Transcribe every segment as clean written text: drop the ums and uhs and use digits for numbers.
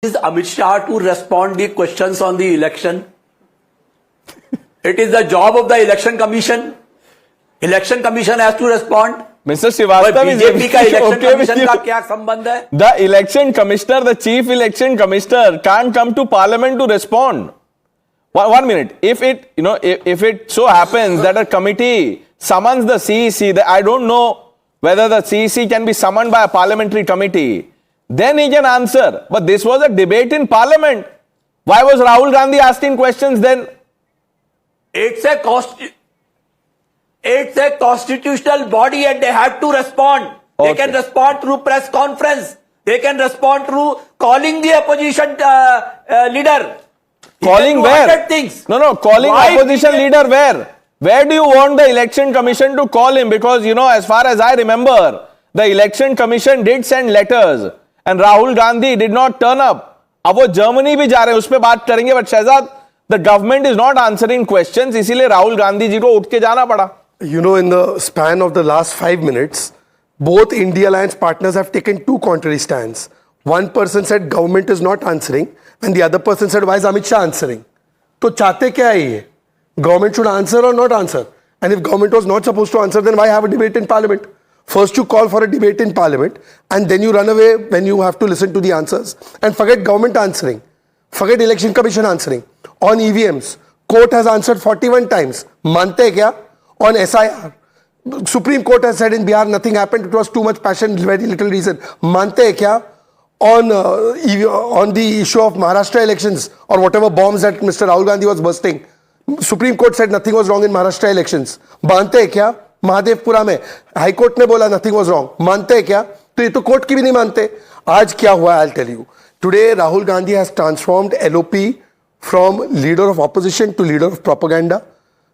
is Amit Shah to respond the questions on the election? It is the job of the election commission. Election commission has to respond. Mr. Srivastava is BJP का election okay with commission you. का क्या संबंध है? The election commissioner, the chief election commissioner, can't come to parliament to respond. One minute. If it so happens that a committee summons the CEC, I don't know whether the CEC can be summoned by a parliamentary committee, then he can answer. But this was a debate in parliament. Why was Rahul Gandhi asking questions then? It's a constitutional body and they have to respond. Okay. They can respond through press conference. They can respond through calling the opposition leader. Calling where? Things. No, calling Why opposition leader where? Where do you want the election commission to call him? Because, as far as I remember, the election commission did send letters and Rahul Gandhi did not turn up. अब वो Germany भी जा रहे हैं, उस पे बात करेंगे, but Shahzad, the government is not answering questions, इसीलिए राहुल गांधी जी को उठ के जाना पड़ा. In the span of the last 5 minutes, both India Alliance partners have taken two contrary stands. One person said government is not answering and the other person said why is Amit Shah answering? तो चाहते क्या है ये? Government should answer or not answer? And if government was not supposed to answer, then why have a debate in parliament? First you call for a debate in parliament and then you run away when you have to listen to the answers and forget government answering. Forget election commission answering. On EVMs, court has answered 41 times. मानते हैं क्या? On SIR, Supreme Court has said in Bihar nothing happened. It was too much passion, very little reason. मानते हैं क्या? On the issue of Maharashtra elections or whatever bombs that Mr. Rahul Gandhi was bursting, Supreme Court said nothing was wrong in Maharashtra elections. मानते हैं क्या? महादेवपुरा में high court ने बोला nothing was wrong. मानते हैं क्या? तो ये तो कोर्ट की भी नहीं मानते. आज क्या हुआ? I'll tell you. Today Rahul Gandhi has transformed LOP from leader of opposition to leader of propaganda.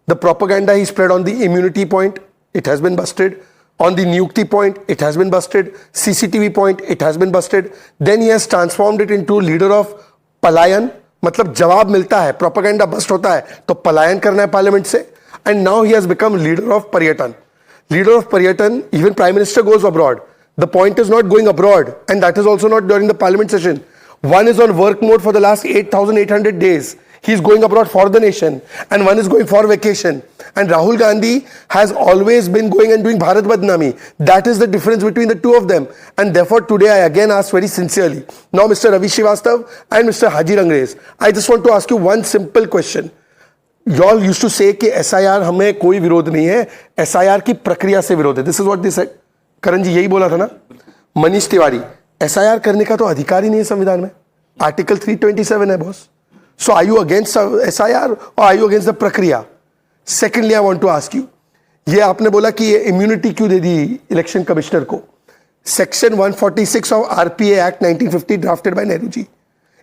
The propaganda he spread on the immunity point, it has been busted. On the Niyukti point, it has been busted. CCTV point, it has been busted. Then he has transformed it into leader of Palayan. मतलब जवाब मिलता है, propaganda bust होता है, तो पलायन करना है parliament से. And now he has become leader of Paryatan. Leader of Paryatan, even Prime Minister goes abroad. The point is not going abroad, and that is also not during the parliament session. One is on work mode for the last 8,800 days. He's going abroad for the nation, and one is going for vacation. And Rahul Gandhi has always been going and doing Bharat Badnami. That is the difference between the two of them. And therefore, today I again ask very sincerely. Now, Mr. Ravi Srivastava and Mr. Haji Rangres, I just want to ask you one simple question. You all used to say कि SIR हमें कोई विरोध नहीं है, SIR की प्रक्रिया से विरोध है. This is what they said. करण जी यही बोला था ना. मनीष तिवारी, SIR करने का तो अधिकार ही नहीं है संविधान में. Article 327 है boss. So are you against SIR or are you against the प्रक्रिया? Secondly, I want to ask you, ये आपने बोला कि ये immunity क्यों दे दी election commissioner को? Section 146 of RPA Act 1950 drafted by Nehru ji.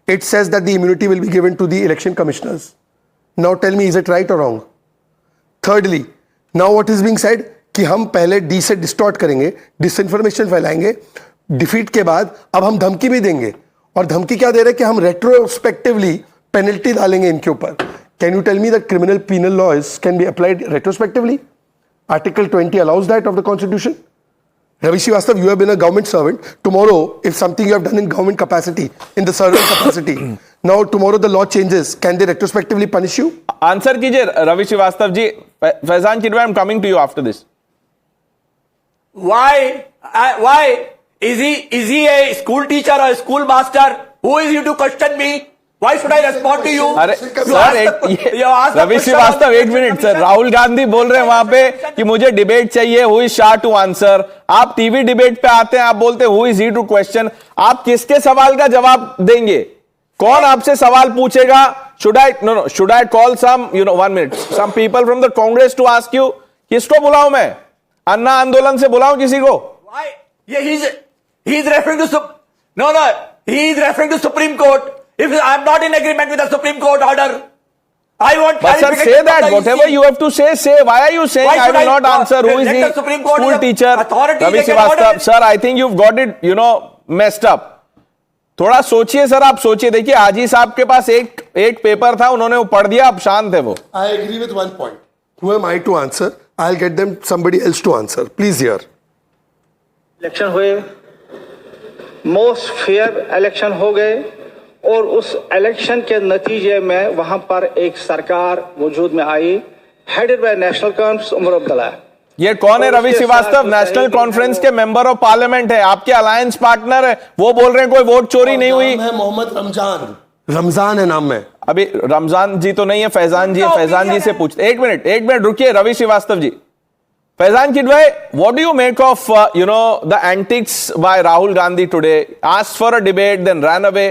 It says that the immunity will be given to the election commissioners. Now tell me, is it right or wrong? Thirdly, now what is being said कि हम पहले D से distort करेंगे, disinformation फैलाएंगे, defeat के बाद अब हम धमकी भी देंगे. और धमकी क्या दे रहे हैं कि हम retrospectively penalty डालेंगे इनके ऊपर. Can you tell me that criminal penal laws can be applied retrospectively? Article 20 allows that of the Constitution. Ravi Srivastava, you have been a government servant. Tomorrow, if something you have done in government capacity, in the servant capacity, now tomorrow the law changes, can they retrospectively punish you? Answer कीजिए Ravi Srivastava ji. Faizan Kidwai, I'm coming to you after this. Why? Is he a school teacher or a school master? Who is you to question me? Why should I respond to you? अरे sir, Ravi Srivastava एक minute sir. Rahul Gandhi बोल रहे हैं वहां पे कि मुझे debate चाहिए, who is Shah to answer. आप टीवी डिबेट पे आते हैं, आप बोलते हैं who is he to question. आप किसके सवाल का जवाब देंगे? कौन आपसे सवाल पूछेगा? Should I call some one minute some people from the Congress to ask you? किसको बुलाऊं मैं? अन्ना आंदोलन से बुलाऊं किसी को? He is referring to Supreme Court. If I am not in agreement with the Supreme Court order, I want. But sir, say that whatever you have to say, say. Why are you saying I will not answer? Who is the school teacher? Ravi Srivastava, sir, I think you've got it, messed up. थोड़ा सोचिए sir, आप सोचिए. देखिए हाजी साहब के पास एक paper था, उन्होंने वो पढ़ दिया, अब शांत है वो. I agree with one point. Who am I to answer? I'll get them somebody else to answer. Please hear. Election हुए, मोस्ट फेयर इलेक्शन हो गए और उस इलेक्शन के नतीजे में वहां पर एक सरकार वजूद में आई, headed by National Conference Omar Abdullah. ये कौन है? और रवि उसके श्रीवास्तव साथ नेशनल जो कॉन्फ्रेंस है के मेंबर ऑफ पार्लियामेंट है, आपके अलायंस पार्टनर है, वो बोल रहे हैं कोई वोट चोरी नहीं हुई। नाम है मोहम्मद रमजान, रमजान है नाम में। अभी रमजान जी तो नहीं है, फैजान जी है, फैजान जी से पूछते। एक मिनट रुकिए Ravi Srivastava ji. Faizan Kidwai, what do you make of the antics by Rahul Gandhi today? Asked for a debate, then ran away.